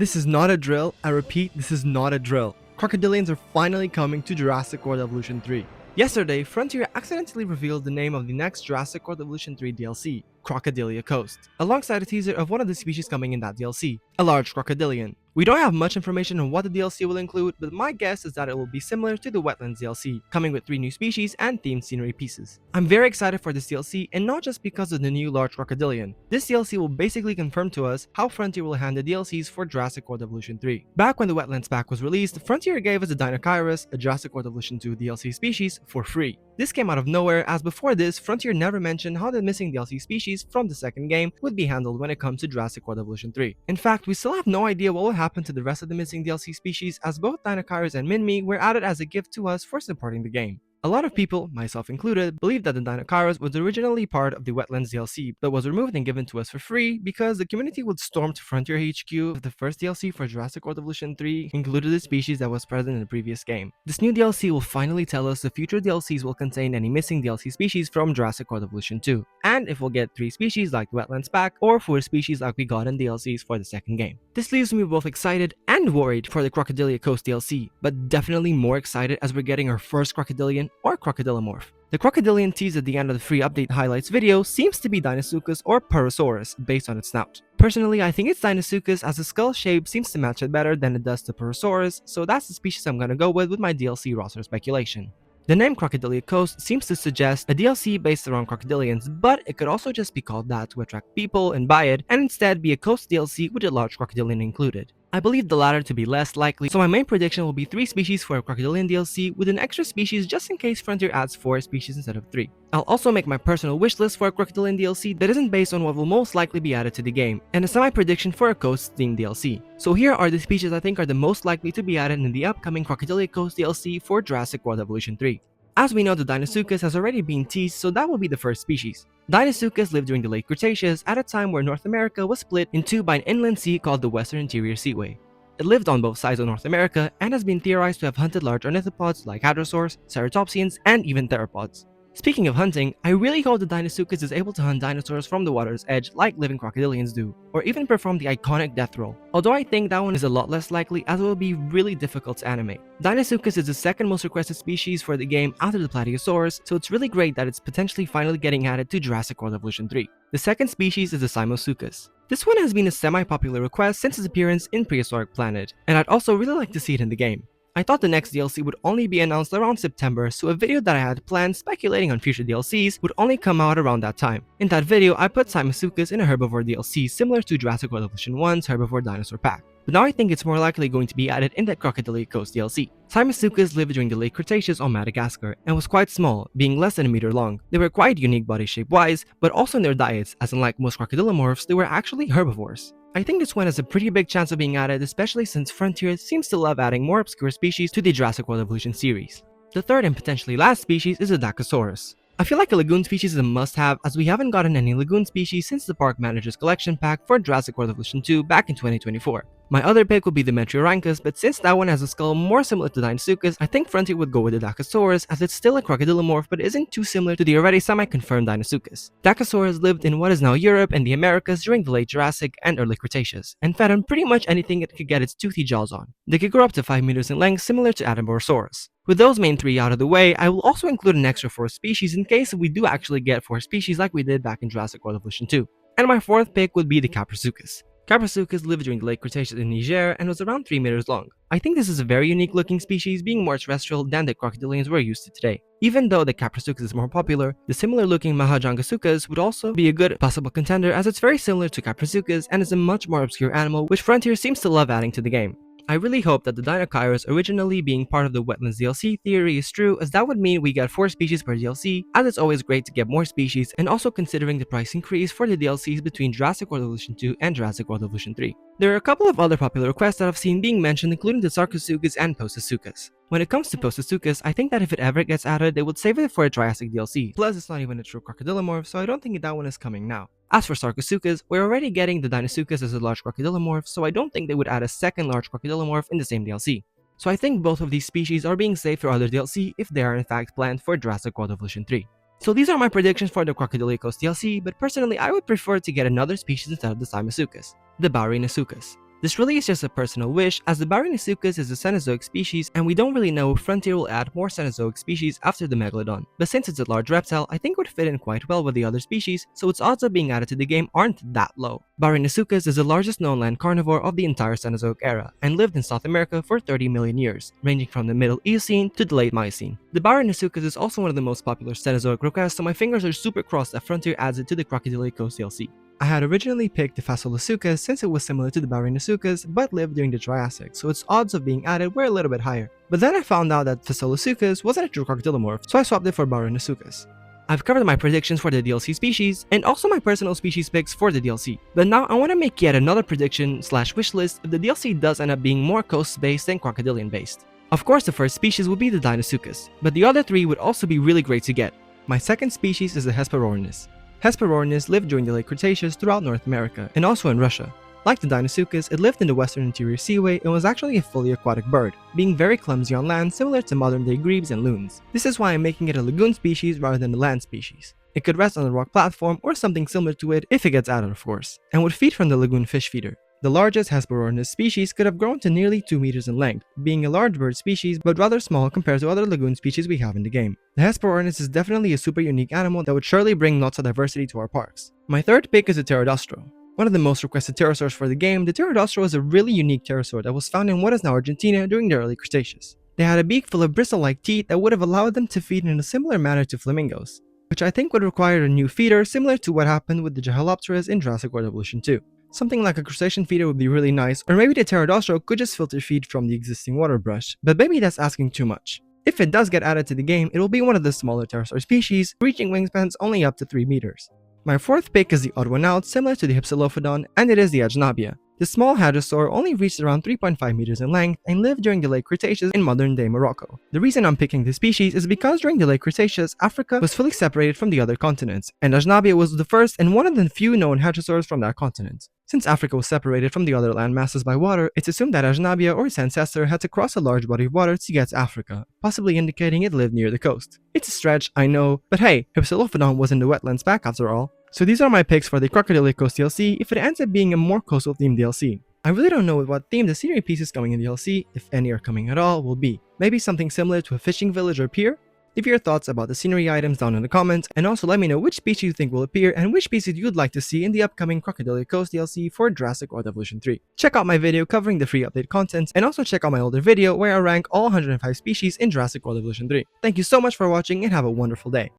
This is not a drill. I repeat, this is not a drill. Crocodilians are finally coming to Jurassic World Evolution 3. Yesterday, Frontier accidentally revealed the name of the next Jurassic World Evolution 3 DLC, Crocodilia Coast, alongside a teaser of one of the species coming in that DLC, a large crocodilian. We don't have much information on what the DLC will include, but my guess is that it will be similar to the Wetlands DLC, coming with 3 new species and themed scenery pieces. I'm very excited for this DLC, and not just because of the new large crocodilian. This DLC will basically confirm to us how Frontier will handle the DLCs for Jurassic World Evolution 3. Back when the Wetlands pack was released, Frontier gave us the Dinochirus, a Jurassic World Evolution 2 DLC species, for free. This came out of nowhere, as before this, Frontier never mentioned how the missing DLC species from the second game would be handled when it comes to Jurassic World Evolution 3. In fact, we still have no idea what will happen to the rest of the missing DLC species, as both Dinochirus and Minmi were added as a gift to us for supporting the game. A lot of people, myself included, believe that the Dinochirus was originally part of the Wetlands DLC, but was removed and given to us for free because the community would storm to Frontier HQ if the first DLC for Jurassic World Evolution 3 included a species that was present in the previous game. This new DLC will finally tell us if future DLCs will contain any missing DLC species from Jurassic World Evolution 2, and if we'll get 3 species like the Wetlands pack or 4 species like we got in DLCs for the second game. This leaves me both excited and worried for the Crocodilia Coast DLC, but definitely more excited as we're getting our first crocodilian or crocodilomorph. The crocodilian teased at the end of the free update highlights video seems to be Deinosuchus or Parasaurus based on its snout. Personally, I think it's Deinosuchus as the skull shape seems to match it better than it does to Parasaurus, so that's the species I'm gonna go with my DLC roster speculation. The name Crocodilia Coast seems to suggest a DLC based around crocodilians, but it could also just be called that to attract people and buy it, and instead be a coast DLC with a large crocodilian included. I believe the latter to be less likely, so my main prediction will be 3 species for a crocodilian DLC with an extra species just in case Frontier adds 4 species instead of 3. I'll also make my personal wish list for a crocodilian DLC that isn't based on what will most likely be added to the game, and a semi-prediction for a coast themed DLC. So here are the species I think are the most likely to be added in the upcoming Crocodilia Coast DLC for Jurassic World Evolution 3. As we know, the Deinosuchus has already been teased, so that will be the first species. Deinosuchus lived during the late Cretaceous at a time where North America was split in two by an inland sea called the Western Interior Seaway. It lived on both sides of North America and has been theorized to have hunted large ornithopods like hadrosaurs, ceratopsians, and even theropods. Speaking of hunting, I really hope the Deinosuchus is able to hunt dinosaurs from the water's edge like living crocodilians do, or even perform the iconic death roll, although I think that one is a lot less likely as it will be really difficult to animate. Deinosuchus is the second most requested species for the game after the Plateosaurus, so it's really great that it's potentially finally getting added to Jurassic World Evolution 3. The second species is the Simosuchus. This one has been a semi-popular request since its appearance in Prehistoric Planet, and I'd also really like to see it in the game. I thought the next DLC would only be announced around September, so a video that I had planned speculating on future DLCs would only come out around that time. In that video, I put Simosuchus in a herbivore DLC similar to Jurassic World Evolution 1's herbivore dinosaur pack, but now I think it's more likely going to be added in the Crocodilia Coast DLC. Simosuchus lived during the late Cretaceous on Madagascar and was quite small, being less than a meter long. They were quite unique body shape wise, but also in their diets, as unlike most crocodilomorphs, they were actually herbivores. I think this one has a pretty big chance of being added, especially since Frontier seems to love adding more obscure species to the Jurassic World Evolution series. The third and potentially last species is the Dacosaurus. I feel like a lagoon species is a must-have as we haven't gotten any lagoon species since the Park Manager's Collection pack for Jurassic World Evolution 2 back in 2024. My other pick would be the Metriorhynchus, but since that one has a skull more similar to Deinosuchus, I think Frontier would go with the Dacosaurus as it's still a crocodilomorph but isn't too similar to the already semi-confirmed Deinosuchus. Dacosaurus lived in what is now Europe and the Americas during the late Jurassic and early Cretaceous, and fed on pretty much anything it could get its toothy jaws on. They could grow up to 5 meters in length, similar to Atomorosaurus. With those main 3 out of the way, I will also include an extra 4 species in case we do actually get 4 species like we did back in Jurassic World Evolution 2. And my 4th pick would be the Caprasuchus. Caprasuchus lived during the late Cretaceous in Niger and was around 3 meters long. I think this is a very unique looking species, being more terrestrial than the crocodilians we're used to today. Even though the Caprasuchus is more popular, the similar looking Mahajangasuchus would also be a good possible contender as it's very similar to Caprasuchus and is a much more obscure animal which Frontier seems to love adding to the game. I really hope that the Dinochirus originally being part of the Wetlands DLC theory is true, as that would mean we get 4 species per DLC, as it's always great to get more species, and also considering the price increase for the DLCs between Jurassic World Evolution 2 and Jurassic World Evolution 3. There are a couple of other popular requests that I've seen being mentioned, including the Sarcosuchus and Postosuchus. When it comes to Postosuchus, I think that if it ever gets added, they would save it for a Triassic DLC, plus it's not even a true crocodilomorph, so I don't think that one is coming now. As for Sarcosuchus, we're already getting the Deinosuchus as a large crocodilomorph, so I don't think they would add a second large crocodilomorph in the same DLC. So I think both of these species are being saved for other DLC if they are in fact planned for Jurassic World Evolution 3. So these are my predictions for the Crocodilia Coast DLC, but personally I would prefer to get another species instead of the Simosuchus, the Baurinosuchus. This really is just a personal wish, as the Baryonysuchus is a Cenozoic species and we don't really know if Frontier will add more Cenozoic species after the Megalodon. But since it's a large reptile, I think it would fit in quite well with the other species, so its odds of being added to the game aren't that low. Baryonysuchus is the largest known land carnivore of the entire Cenozoic era and lived in South America for 30 million years, ranging from the Middle Eocene to the Late Miocene. The Baryonysuchus is also one of the most popular Cenozoic requests, so my fingers are super crossed that Frontier adds it to the Crocodilia Coast DLC. I had originally picked the Phaseolasuchus since it was similar to the Baryonysuchus but lived during the Triassic, so its odds of being added were a little bit higher. But then I found out that Phaseolasuchus wasn't a true crocodilomorph, so I swapped it for Baryonysuchus. I've covered my predictions for the DLC species, and also my personal species picks for the DLC. But now I want to make yet another prediction slash wishlist if the DLC does end up being more coast-based than crocodilian-based. Of course the first species would be the Deinosuchus, but the other three would also be really great to get. My second species is the Hesperornis. Hesperornis lived during the late Cretaceous throughout North America, and also in Russia. Like the Deinosuchus, it lived in the western interior seaway and was actually a fully aquatic bird, being very clumsy on land similar to modern-day grebes and loons. This is why I'm making it a lagoon species rather than a land species. It could rest on a rock platform or something similar to it if it gets added of course, and would feed from the lagoon fish feeder. The largest Hesperornis species could have grown to nearly 2 meters in length, being a large bird species but rather small compared to other lagoon species we have in the game. The Hesperornis is definitely a super unique animal that would surely bring lots of diversity to our parks. My third pick is the Pterodaustro. One of the most requested pterosaurs for the game, the Pterodaustro is a really unique pterosaur that was found in what is now Argentina during the early Cretaceous. They had a beak full of bristle-like teeth that would have allowed them to feed in a similar manner to flamingos, which I think would require a new feeder similar to what happened with the Gehalopteris in Jurassic World Evolution 2. Something like a crustacean feeder would be really nice, or maybe the Pterodaustro could just filter feed from the existing water brush, but maybe that's asking too much. If it does get added to the game, it will be one of the smaller pterosaur species, reaching wingspans only up to 3 meters. My fourth pick is the odd one out, similar to the Hypsilophodon, and it is the Agenabia. The small hadrosaur only reached around 3.5 meters in length and lived during the late Cretaceous in modern-day Morocco. The reason I'm picking this species is because during the late Cretaceous, Africa was fully separated from the other continents, and Agenabia was the first and one of the few known hadrosaurs from that continent. Since Africa was separated from the other land masses by water, it's assumed that Agenabia or its ancestor had to cross a large body of water to get to Africa, possibly indicating it lived near the coast. It's a stretch, I know, but hey, Hypsilophodon was in the wetlands back after all. So these are my picks for the Crocodilia Coast DLC if it ends up being a more coastal themed DLC. I really don't know what theme the scenery pieces coming in DLC, if any are coming at all, will be. Maybe something similar to a fishing village or pier? Leave your thoughts about the scenery items down in the comments, and also let me know which species you think will appear and which species you'd like to see in the upcoming Crocodilia Coast DLC for Jurassic World Evolution 3. Check out my video covering the free update content, and also check out my older video where I rank all 105 species in Jurassic World Evolution 3. Thank you so much for watching and have a wonderful day.